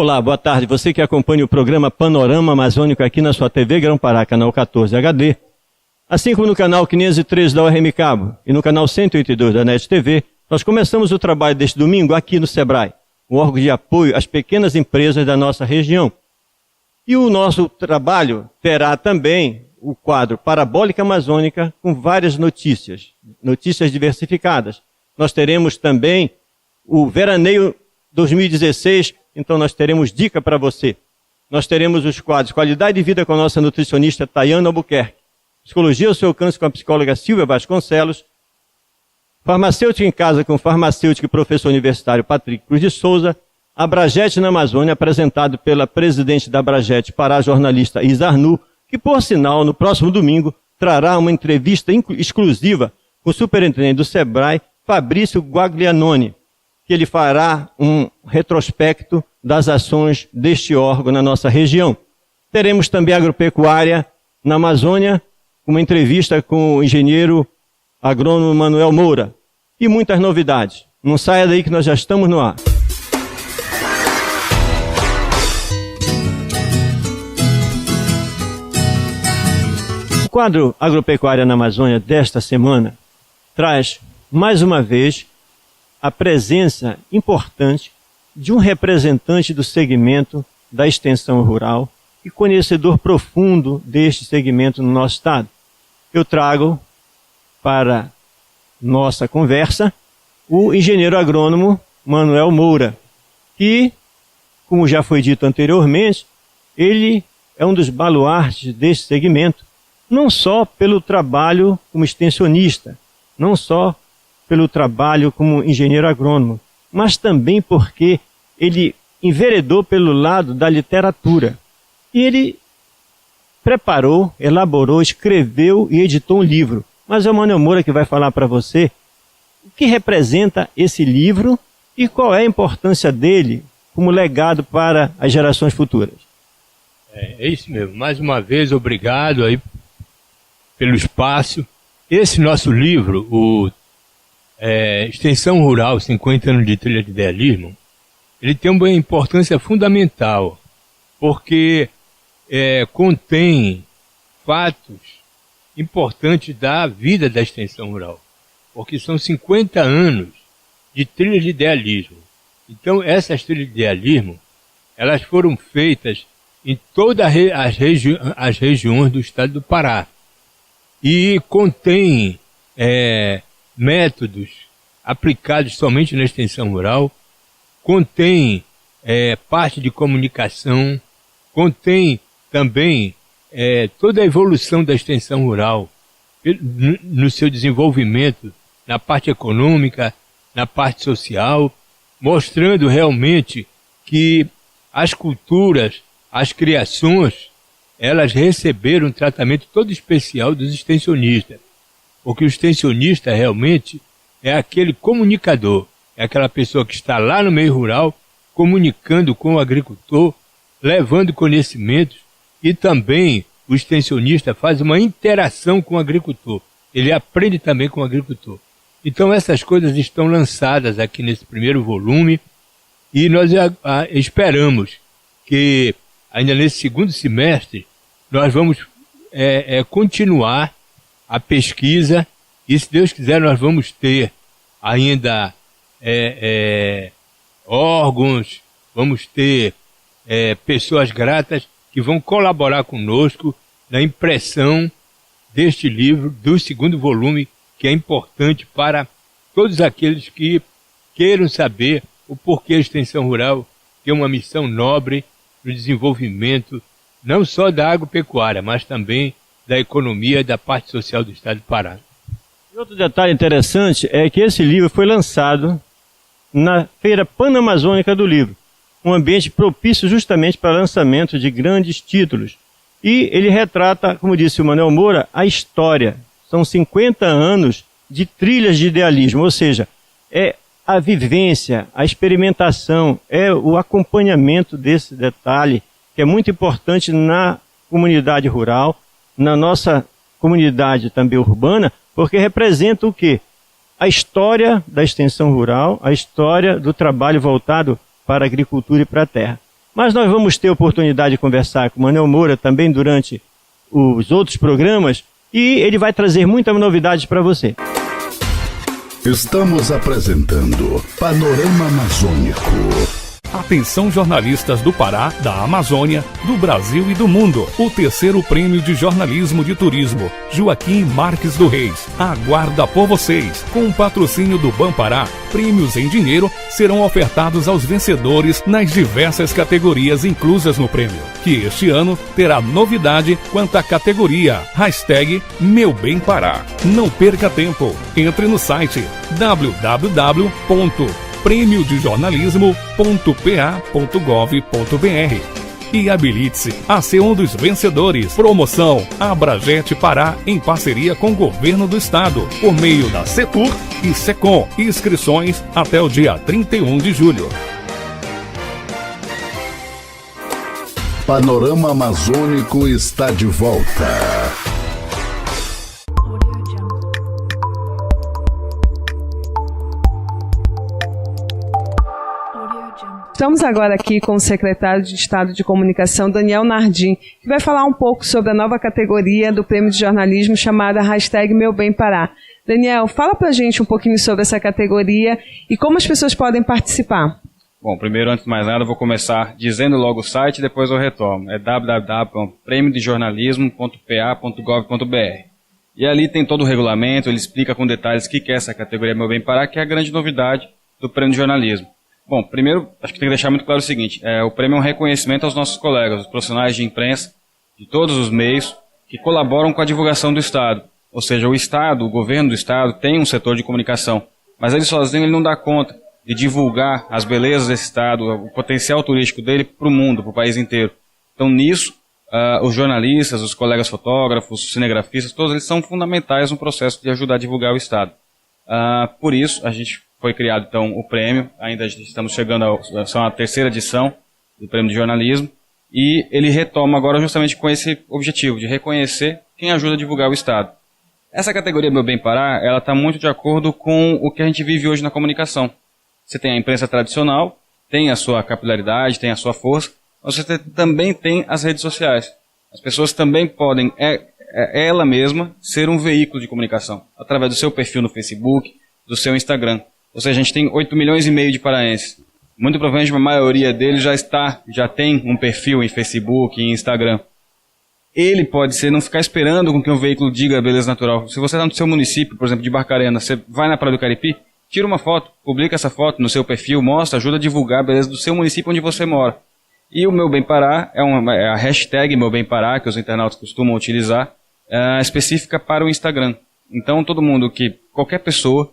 Olá, boa tarde. Você que acompanha o programa Panorama Amazônico aqui na sua TV Grão-Pará, canal 14 HD, assim como no canal 503 da URM Cabo e no canal 182 da NET TV, nós começamos o trabalho deste domingo aqui no SEBRAE, um órgão de apoio às pequenas empresas da nossa região. E o nosso trabalho terá também o quadro Parabólica Amazônica com várias notícias diversificadas. Nós teremos também o Veraneio 2016, então nós teremos dica para você. Nós teremos os quadros Qualidade de Vida com a nossa nutricionista Tayana Albuquerque, Psicologia ao seu alcance com a psicóloga Silvia Vasconcelos, Farmacêutica em Casa com o farmacêutico e professor universitário Patrick Cruz de Souza, Abragete na Amazônia, apresentado pela presidente da Abragete Pará, jornalista Isa Arnu, que por sinal, no próximo domingo, trará uma entrevista exclusiva com o superintendente do SEBRAE, Fabrício Guaglianoni, que ele fará um retrospecto das ações deste órgão na nossa região. Teremos também agropecuária na Amazônia, uma entrevista com o engenheiro agrônomo Manuel Moura. E muitas novidades. Não saia daí que nós já estamos no ar. O quadro Agropecuária na Amazônia desta semana traz, mais uma vez, a presença importante de um representante do segmento da extensão rural e conhecedor profundo deste segmento no nosso estado. Eu trago para nossa conversa o engenheiro agrônomo Manuel Moura, que, como já foi dito anteriormente, ele é um dos baluartes deste segmento, não só pelo trabalho como extensionista, não só pelo trabalho como engenheiro agrônomo, mas também porque ele enveredou pelo lado da literatura. E ele preparou, elaborou, escreveu e editou um livro. Mas é o Manuel Moura que vai falar para você o que representa esse livro e qual é a importância dele como legado para as gerações futuras. É isso mesmo. Mais uma vez, obrigado aí pelo espaço. Esse nosso livro, o Extensão Rural, 50 anos de trilha de idealismo, ele tem uma importância fundamental, porque contém fatos importantes da vida da extensão rural, porque são 50 anos de trilhas de idealismo. Então, essas trilhas de idealismo, elas foram feitas em todas as regiões do estado do Pará, e contém métodos aplicados somente na extensão rural, contém parte de comunicação, contém também toda a evolução da extensão rural no seu desenvolvimento, na parte econômica, na parte social, mostrando realmente que as culturas, as criações, elas receberam um tratamento todo especial dos extensionistas. Porque o extensionista realmente é aquele comunicador, é aquela pessoa que está lá no meio rural, comunicando com o agricultor, levando conhecimentos, e também o extensionista faz uma interação com o agricultor. Ele aprende também com o agricultor. Então essas coisas estão lançadas aqui nesse primeiro volume, e nós esperamos que ainda nesse segundo semestre nós vamos continuar a pesquisa, e se Deus quiser nós vamos ter ainda órgãos, vamos ter pessoas gratas que vão colaborar conosco na impressão deste livro, do segundo volume, que é importante para todos aqueles que queiram saber o porquê a extensão rural tem uma missão nobre no desenvolvimento não só da agropecuária, mas também da economia e da parte social do estado do Pará. E outro detalhe interessante é que esse livro foi lançado na Feira Panamazônica do Livro, um ambiente propício justamente para lançamento de grandes títulos. E ele retrata, como disse o Manuel Moura, a história. São 50 anos de trilhas de idealismo, ou seja, é a vivência, a experimentação, é o acompanhamento desse detalhe, que é muito importante na comunidade rural, na nossa comunidade também urbana, porque representa o quê? A história da extensão rural, a história do trabalho voltado para a agricultura e para a terra. Mas nós vamos ter oportunidade de conversar com o Manuel Moura também durante os outros programas e ele vai trazer muitas novidades para você. Estamos apresentando Panorama Amazônico. Atenção jornalistas do Pará, da Amazônia, do Brasil e do mundo. O terceiro prêmio de jornalismo de turismo, Joaquim Marques do Reis, aguarda por vocês. Com o patrocínio do Banpará, prêmios em dinheiro serão ofertados aos vencedores nas diversas categorias inclusas no prêmio, que este ano terá novidade quanto à categoria #MeuBemPará. Não perca tempo. Entre no site www.premiodejornalismo.pa.gov.br e habilite-se a ser um dos vencedores. Promoção Abrajet Pará em parceria com o Governo do Estado, por meio da Setur e Secom. Inscrições até o dia 31 de julho. Panorama Amazônico está de volta. Estamos agora aqui com o secretário de Estado de Comunicação, Daniel Nardim, que vai falar um pouco sobre a nova categoria do Prêmio de Jornalismo chamada #MeuBemPará. Daniel, fala pra gente um pouquinho sobre essa categoria e como as pessoas podem participar. Bom, primeiro, antes de mais nada, eu vou começar dizendo logo o site e depois eu retomo. É www.premiodejornalismo.pa.gov.br. E ali tem todo o regulamento, ele explica com detalhes o que é essa categoria MeuBemPará, que é a grande novidade do Prêmio de Jornalismo. Bom, primeiro, acho que tem que deixar muito claro o seguinte, o prêmio é um reconhecimento aos nossos colegas, os profissionais de imprensa, de todos os meios, que colaboram com a divulgação do Estado. Ou seja, o Estado, o governo do Estado tem um setor de comunicação, mas ele sozinho ele não dá conta de divulgar as belezas desse Estado, o potencial turístico dele para o mundo, para o país inteiro. Então, nisso, os jornalistas, os colegas fotógrafos, os cinegrafistas, todos eles são fundamentais no processo de ajudar a divulgar o Estado. Por isso, a gente foi criado, então, o prêmio, ainda estamos chegando à terceira edição do Prêmio de Jornalismo, e ele retoma agora justamente com esse objetivo, de reconhecer quem ajuda a divulgar o Estado. Essa categoria MeuBemPará, ela está muito de acordo com o que a gente vive hoje na comunicação. Você tem a imprensa tradicional, tem a sua capilaridade, tem a sua força, mas você também tem as redes sociais. As pessoas também podem, ela mesma, ser um veículo de comunicação, através do seu perfil no Facebook, do seu Instagram. Ou seja, a gente tem 8,5 milhões de paraenses. Muito provavelmente a maioria deles já tem um perfil em Facebook e Instagram. Ele pode ser não ficar esperando com que um veículo diga a beleza natural. Se você está no seu município, por exemplo, de Barcarena, você vai na Praia do Caripi, tira uma foto, publica essa foto no seu perfil, mostra, ajuda a divulgar a beleza do seu município onde você mora. E o MeuBemPará é a hashtag MeuBemPará, que os internautas costumam utilizar, específica para o Instagram. Então, qualquer pessoa,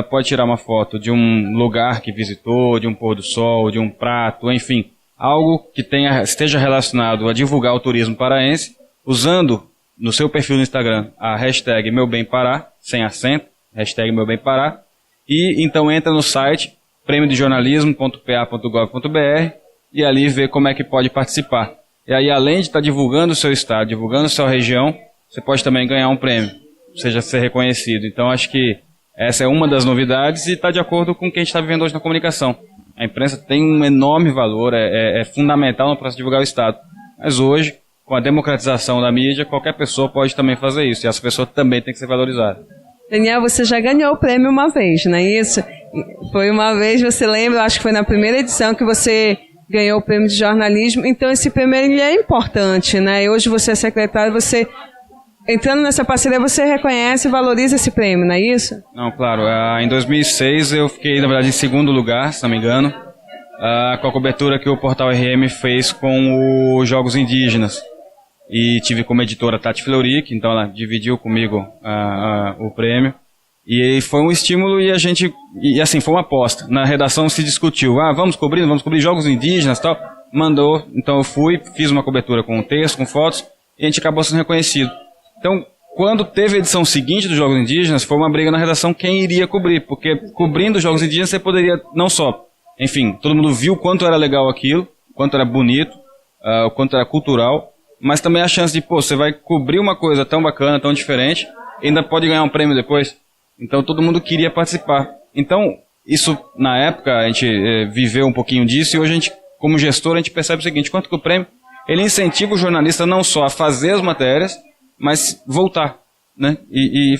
pode tirar uma foto de um lugar que visitou, de um pôr do sol, de um prato, enfim, algo que esteja relacionado a divulgar o turismo paraense, usando no seu perfil no Instagram a hashtag MeuBemPará, sem acento, hashtag MeuBemPará, e então entra no site premiodejornalismo.pa.gov.br e ali vê como é que pode participar. E aí, além de estar divulgando o seu estado, divulgando a sua região, você pode também ganhar um prêmio, ou seja, ser reconhecido. Então, acho que essa é uma das novidades e está de acordo com o que a gente está vivendo hoje na comunicação. A imprensa tem um enorme valor, é fundamental no processo de divulgar o Estado. Mas hoje, com a democratização da mídia, qualquer pessoa pode também fazer isso. E essa pessoa também tem que ser valorizada. Daniel, você já ganhou o prêmio uma vez, não é isso? Foi uma vez, você lembra, acho que foi na primeira edição que você ganhou o prêmio de jornalismo. Então esse prêmio ele é importante, né? E hoje você é secretário, você... Entrando nessa parceria, você reconhece e valoriza esse prêmio, não é isso? Não, claro. Em 2006 eu fiquei, na verdade, em segundo lugar, se não me engano, com a cobertura que o Portal RM fez com os Jogos Indígenas. E tive como editora Tati Fleury, então ela dividiu comigo o prêmio. E foi um estímulo e assim, foi uma aposta. Na redação se discutiu, vamos cobrir Jogos Indígenas e tal. Mandou, então eu fui, fiz uma cobertura com texto, com fotos, e a gente acabou sendo reconhecido. Então, quando teve a edição seguinte dos Jogos Indígenas, foi uma briga na redação quem iria cobrir, porque cobrindo os Jogos Indígenas você poderia, não só, enfim, todo mundo viu o quanto era legal aquilo, o quanto era bonito, o quanto era cultural, mas também a chance de, você vai cobrir uma coisa tão bacana, tão diferente, e ainda pode ganhar um prêmio depois. Então todo mundo queria participar. Então, isso, na época, a gente viveu um pouquinho disso, e hoje a gente como gestor, a gente percebe o seguinte, quanto que o prêmio, ele incentiva o jornalista não só a fazer as matérias, mas voltar, né? E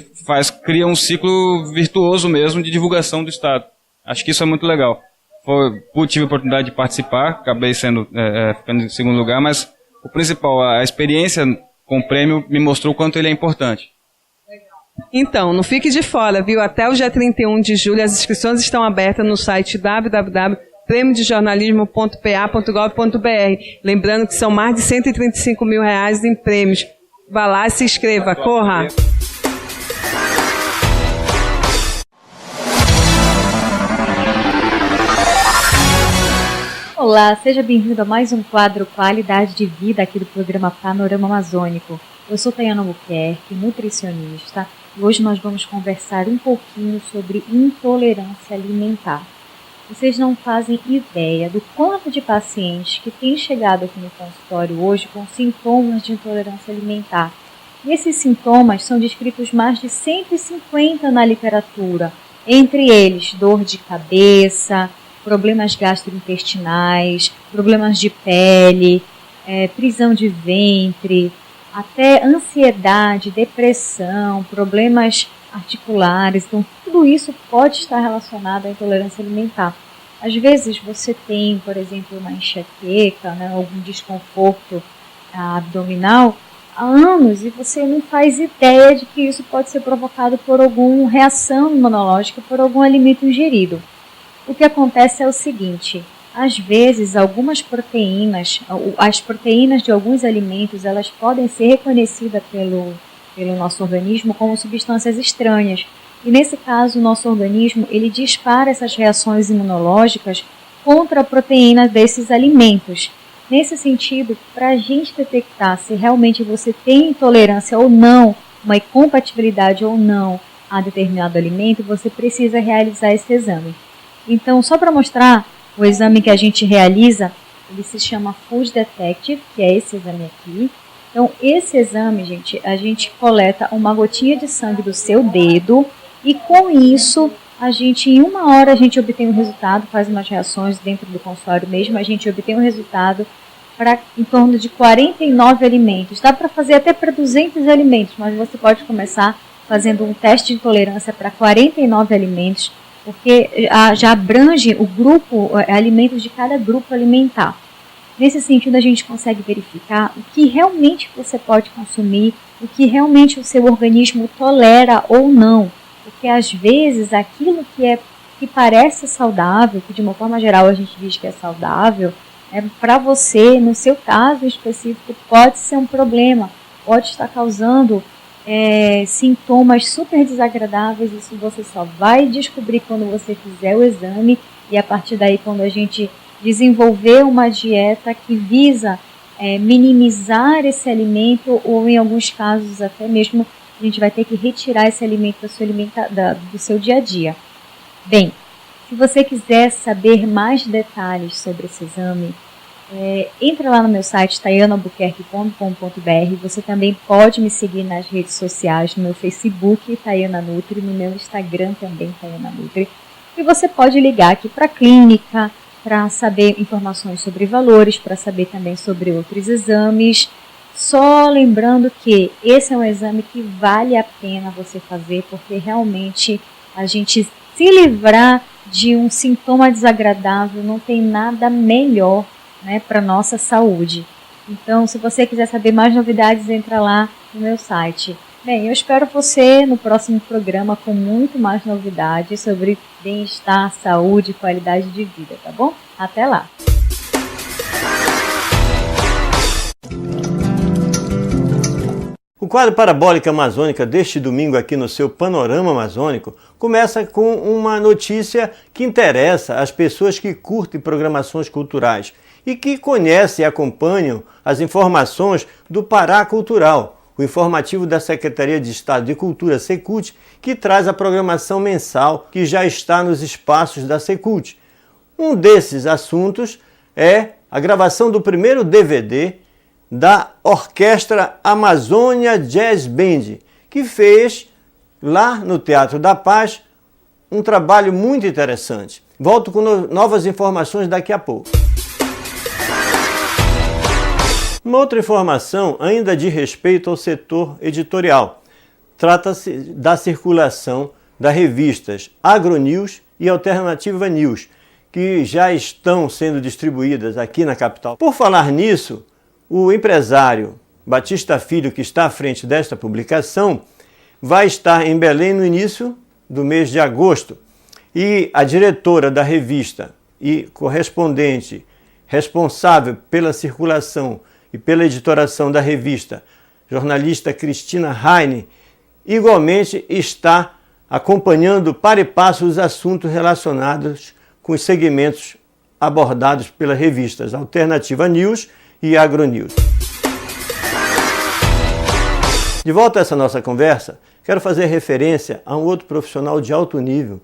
cria um ciclo virtuoso mesmo de divulgação do Estado. Acho que isso é muito legal. Tive a oportunidade de participar, acabei ficando em segundo lugar, mas o principal, a experiência com o prêmio me mostrou o quanto ele é importante. Então, não fique de fora, viu? Até o dia 31 de julho as inscrições estão abertas no site www.premiodejornalismo.pa.gov.br. Lembrando que são mais de R$135 mil em prêmios. Vá lá e se inscreva, corra! Olá, seja bem-vindo a mais um quadro Qualidade de Vida aqui do programa Panorama Amazônico. Eu sou Tayana Albuquerque, nutricionista, e hoje nós vamos conversar um pouquinho sobre intolerância alimentar. Vocês não fazem ideia do quanto de pacientes que têm chegado aqui no consultório hoje com sintomas de intolerância alimentar. E esses sintomas são descritos mais de 150 na literatura, entre eles dor de cabeça, problemas gastrointestinais, problemas de pele, prisão de ventre, até ansiedade, depressão, problemas articulares. Então, tudo isso pode estar relacionado à intolerância alimentar. Às vezes você tem, por exemplo, uma enxaqueca, né, algum desconforto abdominal há anos e você não faz ideia de que isso pode ser provocado por alguma reação imunológica, por algum alimento ingerido. O que acontece é o seguinte, às vezes algumas proteínas, as proteínas de alguns alimentos, elas podem ser reconhecidas pelo nosso organismo como substâncias estranhas. E nesse caso, o nosso organismo, ele dispara essas reações imunológicas contra a proteína desses alimentos. Nesse sentido, para a gente detectar se realmente você tem intolerância ou não, uma incompatibilidade ou não a determinado alimento, você precisa realizar esse exame. Então, só para mostrar o exame que a gente realiza, ele se chama Food Detective, que é esse exame aqui. Então, esse exame, gente, a gente coleta uma gotinha de sangue do seu dedo e com isso, em 1 hora, a gente obtém um resultado, faz umas reações dentro do consultório mesmo, a gente obtém um resultado para em torno de 49 alimentos. Dá para fazer até para 200 alimentos, mas você pode começar fazendo um teste de intolerância para 49 alimentos, porque já abrange o grupo, alimentos de cada grupo alimentar. Nesse sentido, a gente consegue verificar o que realmente você pode consumir, o que realmente o seu organismo tolera ou não. Porque, às vezes, aquilo que parece saudável, que de uma forma geral a gente diz que é saudável, para você, no seu caso específico, pode ser um problema, pode estar causando sintomas super desagradáveis. Isso você só vai descobrir quando você fizer o exame e a partir daí quando a gente desenvolver uma dieta que visa minimizar esse alimento ou em alguns casos até mesmo a gente vai ter que retirar esse alimento do seu dia a dia. Bem, se você quiser saber mais detalhes sobre esse exame, entra lá no meu site tayanabuquerque.com.br. Você também pode me seguir nas redes sociais, no meu Facebook, Tayana Nutri, no meu Instagram também, Tayana Nutri. E você pode ligar aqui para a clínica para saber informações sobre valores, para saber também sobre outros exames. Só lembrando que esse é um exame que vale a pena você fazer, porque realmente a gente se livrar de um sintoma desagradável não tem nada melhor, né, para a nossa saúde. Então, se você quiser saber mais novidades, entra lá no meu site. Bem, eu espero você no próximo programa com muito mais novidades sobre bem-estar, saúde e qualidade de vida, tá bom? Até lá! O quadro Parabólica Amazônica deste domingo aqui no seu Panorama Amazônico começa com uma notícia que interessa às pessoas que curtem programações culturais e que conhecem e acompanham as informações do Pará Cultural, o informativo da Secretaria de Estado de Cultura, Secult, que traz a programação mensal que já está nos espaços da Secult. Um desses assuntos é a gravação do primeiro DVD da Orquestra Amazônia Jazz Band, que fez lá no Teatro da Paz um trabalho muito interessante. Volto com novas informações daqui a pouco. Uma outra informação ainda diz respeito ao setor editorial. Trata-se da circulação das revistas Agronews e Alternativa News, que já estão sendo distribuídas aqui na capital. Por falar nisso, o empresário Batista Filho, que está à frente desta publicação, vai estar em Belém no início do mês de agosto. E a diretora da revista e correspondente responsável pela circulação e pela editoração da revista, jornalista Cristina Heine, igualmente está acompanhando para e passo os assuntos relacionados com os segmentos abordados pelas revistas Alternativa News e Agronews. De volta a essa nossa conversa, quero fazer referência a um outro profissional de alto nível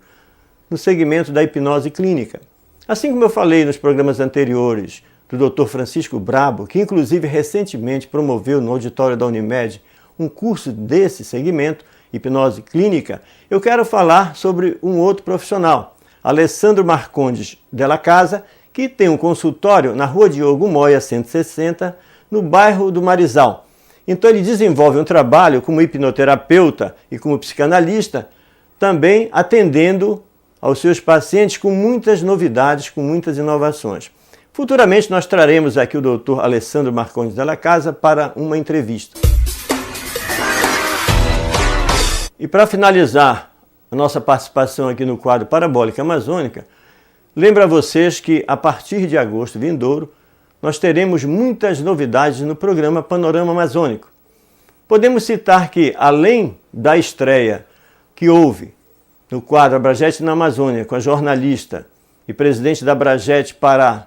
no segmento da hipnose clínica. Assim como eu falei nos programas anteriores do Dr. Francisco Brabo, que inclusive recentemente promoveu no auditório da Unimed um curso desse segmento, hipnose clínica, eu quero falar sobre um outro profissional, Alessandro Marcondes Della Casa, que tem um consultório na Rua Diogo Moya 160, no bairro do Marizal. Então ele desenvolve um trabalho como hipnoterapeuta e como psicanalista, também atendendo aos seus pacientes com muitas novidades, com muitas inovações. Futuramente nós traremos aqui o Dr. Alessandro Marcondes Della Casa para uma entrevista. E para finalizar a nossa participação aqui no quadro Parabólica Amazônica, lembro a vocês que a partir de agosto vindouro, nós teremos muitas novidades no programa Panorama Amazônico. Podemos citar que, além da estreia que houve no quadro Abragete na Amazônia, com a jornalista e presidente da Abragete Pará,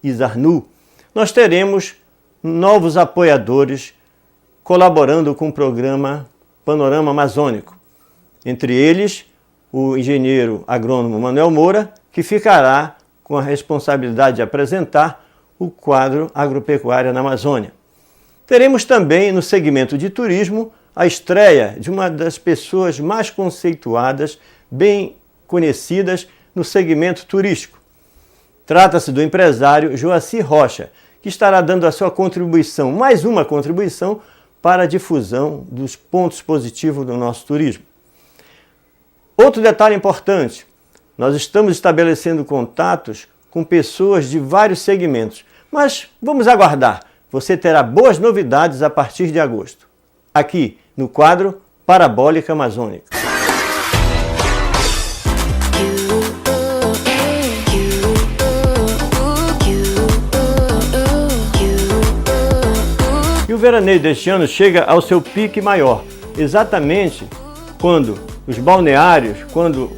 Isarnu, nós teremos novos apoiadores colaborando com o programa Panorama Amazônico. Entre eles, o engenheiro agrônomo Manuel Moura, que ficará com a responsabilidade de apresentar o quadro Agropecuária na Amazônia. Teremos também, no segmento de turismo, a estreia de uma das pessoas mais conceituadas, bem conhecidas no segmento turístico. Trata-se do empresário Joacir Rocha, que estará dando a sua contribuição, mais uma contribuição, para a difusão dos pontos positivos do nosso turismo. Outro detalhe importante, nós estamos estabelecendo contatos com pessoas de vários segmentos, mas vamos aguardar, você terá boas novidades a partir de agosto, aqui no quadro Parabólica Amazônica. E o veraneio deste ano chega ao seu pique maior, exatamente quando os balneários, quando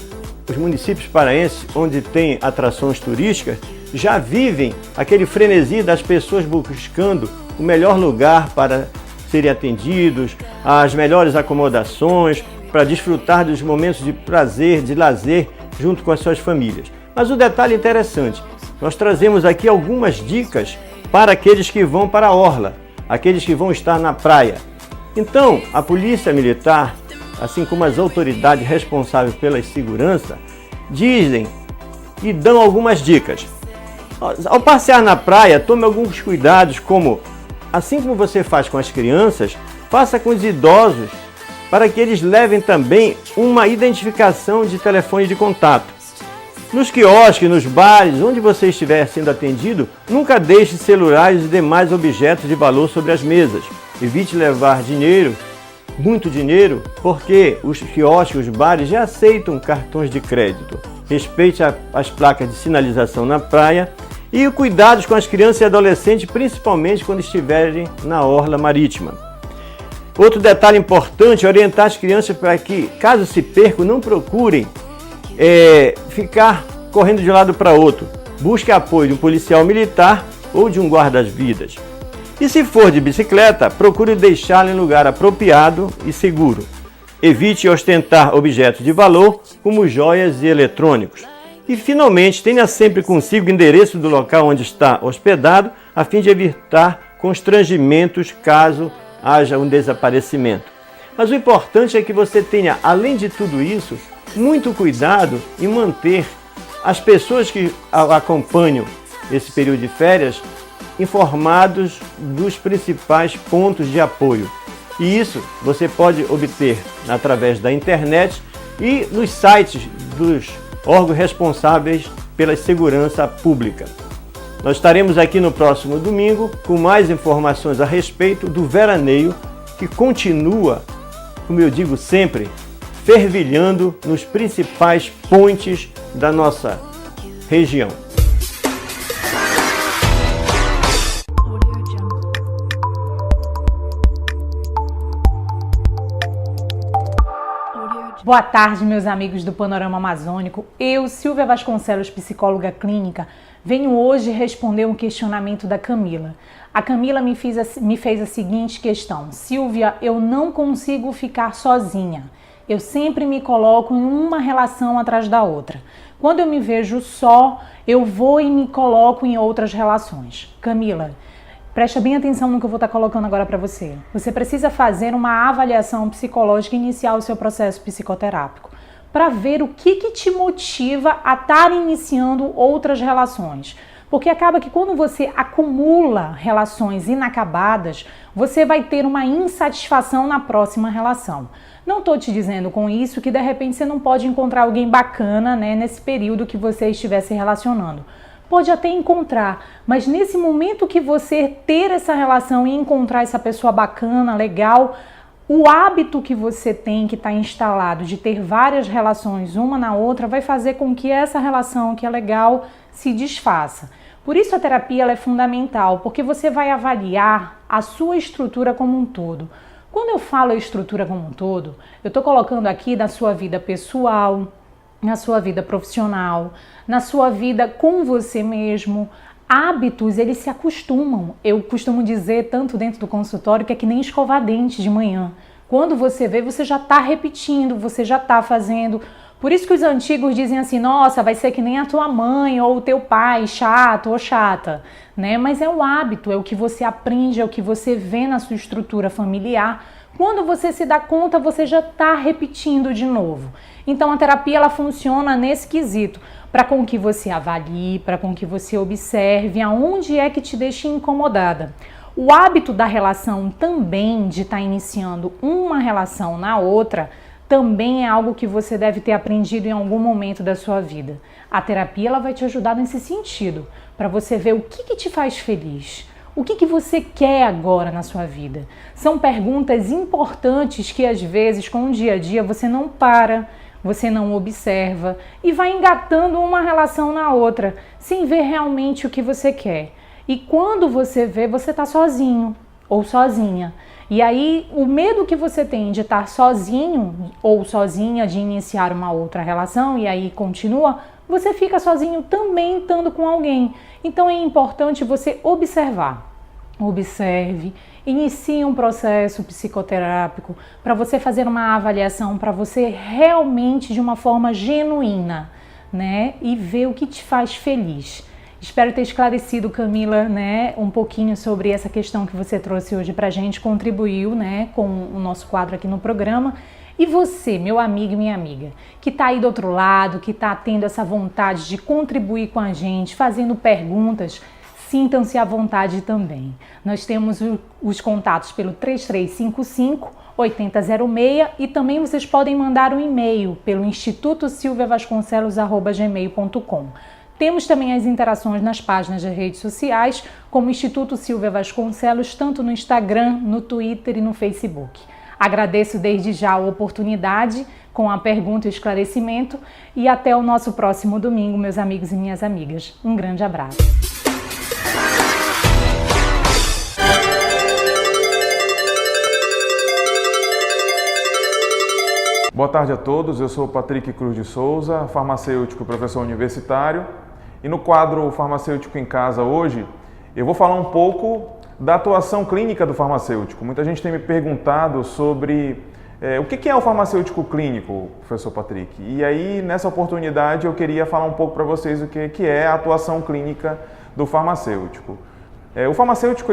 os municípios paraenses, onde tem atrações turísticas, já vivem aquele frenesi das pessoas buscando o melhor lugar para serem atendidos, as melhores acomodações, para desfrutar dos momentos de prazer, de lazer, junto com as suas famílias. Mas o detalhe interessante, nós trazemos aqui algumas dicas para aqueles que vão para a orla, aqueles que vão estar na praia. Então, a Polícia Militar, assim como as autoridades responsáveis pela segurança, dizem e dão algumas dicas. Ao passear na praia, tome alguns cuidados, como, assim como você faz com as crianças, faça com os idosos, para que eles levem também uma identificação de telefone de contato. Nos quiosques, nos bares, onde você estiver sendo atendido, nunca deixe celulares e demais objetos de valor sobre as mesas. Evite levar dinheiro, muito dinheiro, porque os quiosques, os bares já aceitam cartões de crédito. Respeite as placas de sinalização na praia e cuidados com as crianças e adolescentes, principalmente quando estiverem na orla marítima. Outro detalhe importante é orientar as crianças para que, caso se percam, não procurem ficar correndo de um lado para outro. Busque apoio de um policial militar ou de um guarda-vidas. E se for de bicicleta, procure deixá-la em lugar apropriado e seguro. Evite ostentar objetos de valor, como joias e eletrônicos. E, finalmente, tenha sempre consigo o endereço do local onde está hospedado, a fim de evitar constrangimentos caso haja um desaparecimento. Mas o importante é que você tenha, além de tudo isso, muito cuidado em manter as pessoas que acompanham esse período de férias informados dos principais pontos de apoio. E isso você pode obter através da internet e nos sites dos órgãos responsáveis pela segurança pública. Nós estaremos aqui no próximo domingo com mais informações a respeito do veraneio que continua, como eu digo sempre, fervilhando nos principais pontes da nossa região. Boa tarde, meus amigos do Panorama Amazônico. Eu, Silvia Vasconcelos, psicóloga clínica, venho hoje responder um questionamento da Camila. A Camila me fez a seguinte questão: Silvia, eu não consigo ficar sozinha. Eu sempre me coloco em uma relação atrás da outra. Quando eu me vejo só, eu vou e me coloco em outras relações. Camila, presta bem atenção no que eu vou estar colocando agora para você. Você precisa fazer uma avaliação psicológica e iniciar o seu processo psicoterápico para ver o que te motiva a estar iniciando outras relações. Porque acaba que quando você acumula relações inacabadas, você vai ter uma insatisfação na próxima relação. Não estou te dizendo com isso que de repente você não pode encontrar alguém bacana, né, nesse período que você estiver se relacionando. Pode até encontrar, mas nesse momento que você ter essa relação e encontrar essa pessoa bacana, legal, o hábito que você tem, que está instalado de ter várias relações uma na outra, vai fazer com que essa relação que é legal se desfaça. Por isso a terapia ela é fundamental, porque você vai avaliar a sua estrutura como um todo. Quando eu falo estrutura como um todo, eu estou colocando aqui na sua vida pessoal, na sua vida profissional, na sua vida com você mesmo. Hábitos, eles se acostumam. Eu costumo dizer, tanto dentro do consultório, que é que nem escovar dente de manhã. Quando você vê, você já está repetindo, você já está fazendo. Por isso que os antigos dizem assim, nossa, vai ser que nem a tua mãe ou o teu pai, chato ou chata, né? Mas é o hábito, é o que você aprende, é o que você vê na sua estrutura familiar. Quando você se dá conta, você já está repetindo de novo. Então a terapia ela funciona nesse quesito, para com que você avalie, para com que você observe aonde é que te deixa incomodada. O hábito da relação também, de estar iniciando uma relação na outra, também é algo que você deve ter aprendido em algum momento da sua vida. A terapia ela vai te ajudar nesse sentido, para você ver o que te faz feliz. O que você quer agora na sua vida? São perguntas importantes que às vezes com o dia a dia você não para, você não observa e vai engatando uma relação na outra, sem ver realmente o que você quer. E quando você vê, você está sozinho ou sozinha. E aí o medo que você tem de estar sozinho ou sozinha, de iniciar uma outra relação e aí continua, você fica sozinho também estando com alguém. Então é importante você observar. Observe, inicie um processo psicoterápico para você fazer uma avaliação, para você realmente de uma forma genuína, né? E ver o que te faz feliz. Espero ter esclarecido, Camila, né, um pouquinho sobre essa questão que você trouxe hoje pra gente, contribuiu, né, com o nosso quadro aqui no programa. E você, meu amigo e minha amiga, que tá aí do outro lado, que tá tendo essa vontade de contribuir com a gente, fazendo perguntas, sintam-se à vontade também. Nós temos os contatos pelo 3355-8006 e também vocês podem mandar um e-mail pelo institutosilviavasconcelos@gmail.com. Temos também as interações nas páginas das redes sociais, como Instituto Silvia Vasconcelos, tanto no Instagram, no Twitter e no Facebook. Agradeço desde já a oportunidade com a pergunta e o esclarecimento e até o nosso próximo domingo, meus amigos e minhas amigas. Um grande abraço. Boa tarde a todos, eu sou o Patrick Cruz de Souza, farmacêutico e professor universitário. E no quadro Farmacêutico em Casa hoje, eu vou falar um pouco da atuação clínica do farmacêutico. Muita gente tem me perguntado sobre o que é o farmacêutico clínico, professor Patrick. E aí, nessa oportunidade, eu queria falar um pouco para vocês o que é a atuação clínica do farmacêutico. O farmacêutico,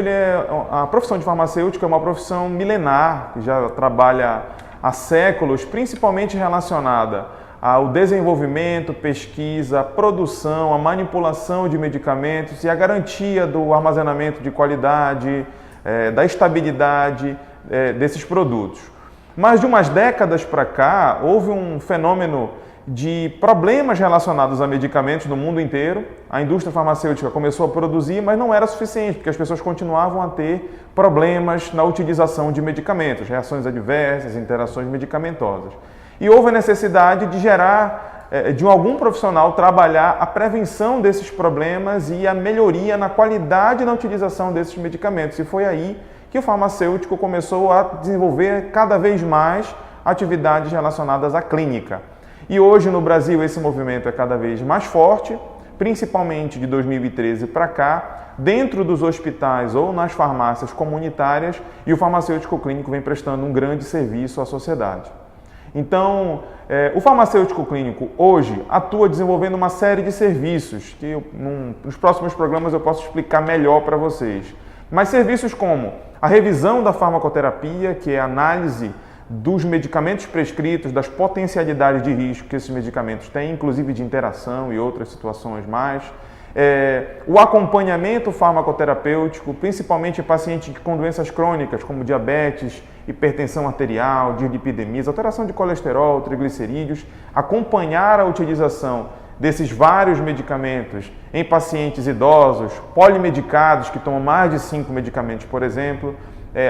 a profissão de farmacêutico é uma profissão milenar, que já trabalha há séculos, principalmente relacionada ao desenvolvimento, pesquisa, a produção, a manipulação de medicamentos e a garantia do armazenamento de qualidade, da estabilidade desses produtos. Mas de umas décadas para cá, houve um fenômeno de problemas relacionados a medicamentos no mundo inteiro. A indústria farmacêutica começou a produzir, mas não era suficiente, porque as pessoas continuavam a ter problemas na utilização de medicamentos, reações adversas, interações medicamentosas. E houve a necessidade de gerar, de algum profissional trabalhar a prevenção desses problemas e a melhoria na qualidade na utilização desses medicamentos. E foi aí que o farmacêutico começou a desenvolver cada vez mais atividades relacionadas à clínica. E hoje no Brasil esse movimento é cada vez mais forte, principalmente de 2013 para cá, dentro dos hospitais ou nas farmácias comunitárias, e o farmacêutico clínico vem prestando um grande serviço à sociedade. Então, o farmacêutico clínico hoje atua desenvolvendo uma série de serviços, que nos próximos programas eu posso explicar melhor para vocês. Mas serviços como a revisão da farmacoterapia, que é a análise dos medicamentos prescritos, das potencialidades de risco que esses medicamentos têm, inclusive de interação e outras situações mais. O acompanhamento farmacoterapêutico, principalmente em pacientes com doenças crônicas, como diabetes, hipertensão arterial, dislipidemias, alteração de colesterol, triglicerídeos, acompanhar a utilização desses vários medicamentos em pacientes idosos, polimedicados, que tomam mais de 5 medicamentos, por exemplo.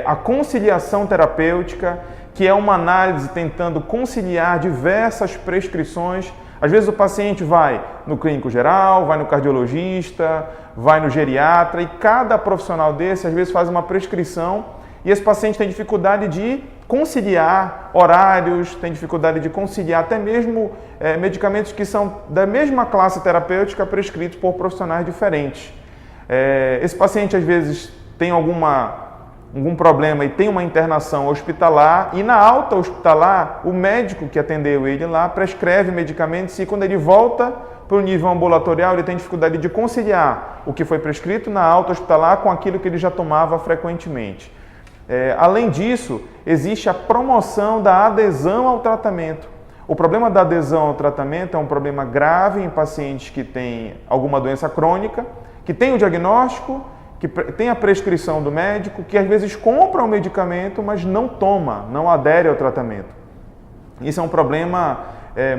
A conciliação terapêutica, que é uma análise tentando conciliar diversas prescrições. Às vezes o paciente vai no clínico geral, vai no cardiologista, vai no geriatra, e cada profissional desse às vezes faz uma prescrição e esse paciente tem dificuldade de conciliar horários, tem dificuldade de conciliar até mesmo medicamentos que são da mesma classe terapêutica prescritos por profissionais diferentes. Esse paciente às vezes tem algum problema e tem uma internação hospitalar, e na alta hospitalar o médico que atendeu ele lá prescreve medicamentos, e quando ele volta para o nível ambulatorial ele tem dificuldade de conciliar o que foi prescrito na alta hospitalar com aquilo que ele já tomava frequentemente. Além disso, existe a promoção da adesão ao tratamento. O problema da adesão ao tratamento é um problema grave em pacientes que têm alguma doença crônica, que tem o diagnóstico, que tem a prescrição do médico, que às vezes compra o medicamento, mas não toma, não adere ao tratamento. Isso é um problema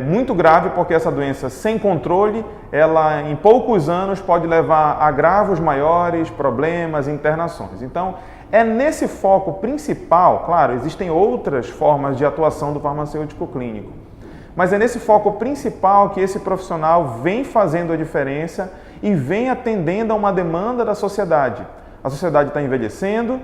muito grave, porque essa doença sem controle, ela em poucos anos pode levar a agravos maiores, problemas, internações. Então, é nesse foco principal, claro, existem outras formas de atuação do farmacêutico clínico, mas é nesse foco principal que esse profissional vem fazendo a diferença e vem atendendo a uma demanda da sociedade. A sociedade está envelhecendo,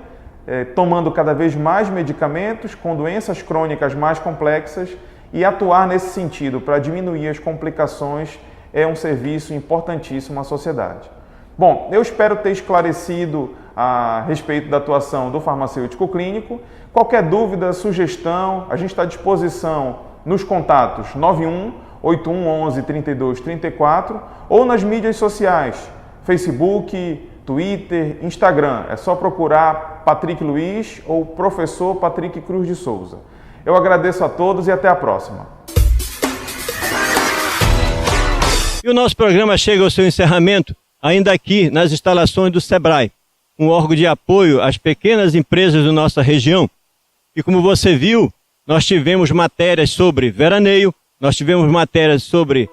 tomando cada vez mais medicamentos, com doenças crônicas mais complexas, e atuar nesse sentido para diminuir as complicações é um serviço importantíssimo à sociedade. Bom, eu espero ter esclarecido a respeito da atuação do farmacêutico clínico. Qualquer dúvida, sugestão, a gente está à disposição nos contatos 91 8111 3234 ou nas mídias sociais, Facebook, Twitter, Instagram. É só procurar Patrick Luiz ou Professor Patrick Cruz de Souza. Eu agradeço a todos e até a próxima. E o nosso programa chega ao seu encerramento ainda aqui nas instalações do SEBRAE, um órgão de apoio às pequenas empresas da nossa região. E como você viu, nós tivemos matérias sobre veraneio, nós tivemos matérias sobre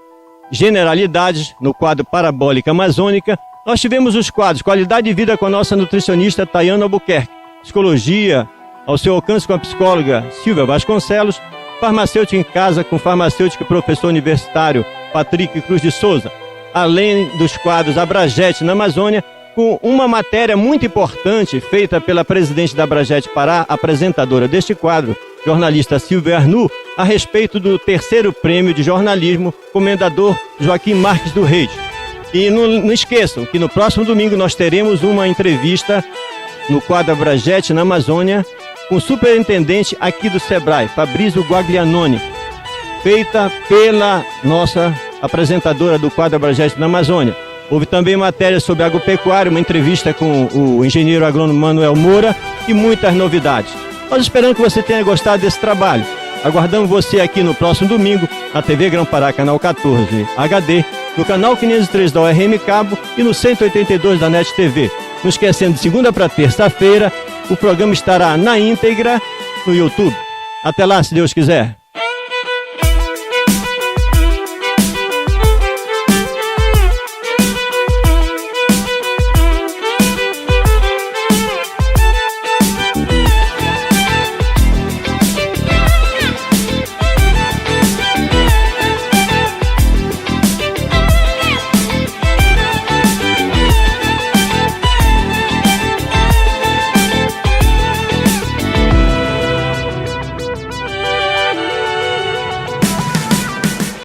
generalidades no quadro Parabólica Amazônica, nós tivemos os quadros Qualidade de Vida com a nossa nutricionista Tayana Albuquerque, Psicologia ao seu alcance com a psicóloga Silvia Vasconcelos, Farmacêutica em Casa com farmacêutico e professor universitário Patrick Cruz de Souza, além dos quadros Abragete na Amazônia, com uma matéria muito importante feita pela presidente da Abragete Pará, apresentadora deste quadro, jornalista Silvia Arnu, a respeito do 3º prêmio de jornalismo, comendador Joaquim Marques do Reis. E não esqueçam que no próximo domingo nós teremos uma entrevista no quadro Abragete na Amazônia com o superintendente aqui do SEBRAE, Fabrício Guaglianoni, feita pela nossa apresentadora do quadro Abragete na Amazônia. Houve também matéria sobre agropecuária, uma entrevista com o engenheiro agrônomo Manuel Moura e muitas novidades. Nós esperamos que você tenha gostado desse trabalho. Aguardamos você aqui no próximo domingo, na TV Grão-Pará, canal 14 HD, no canal 503 da URM Cabo e no 182 da NET TV. Não esquecendo, de segunda para terça-feira, o programa estará na íntegra no YouTube. Até lá, se Deus quiser.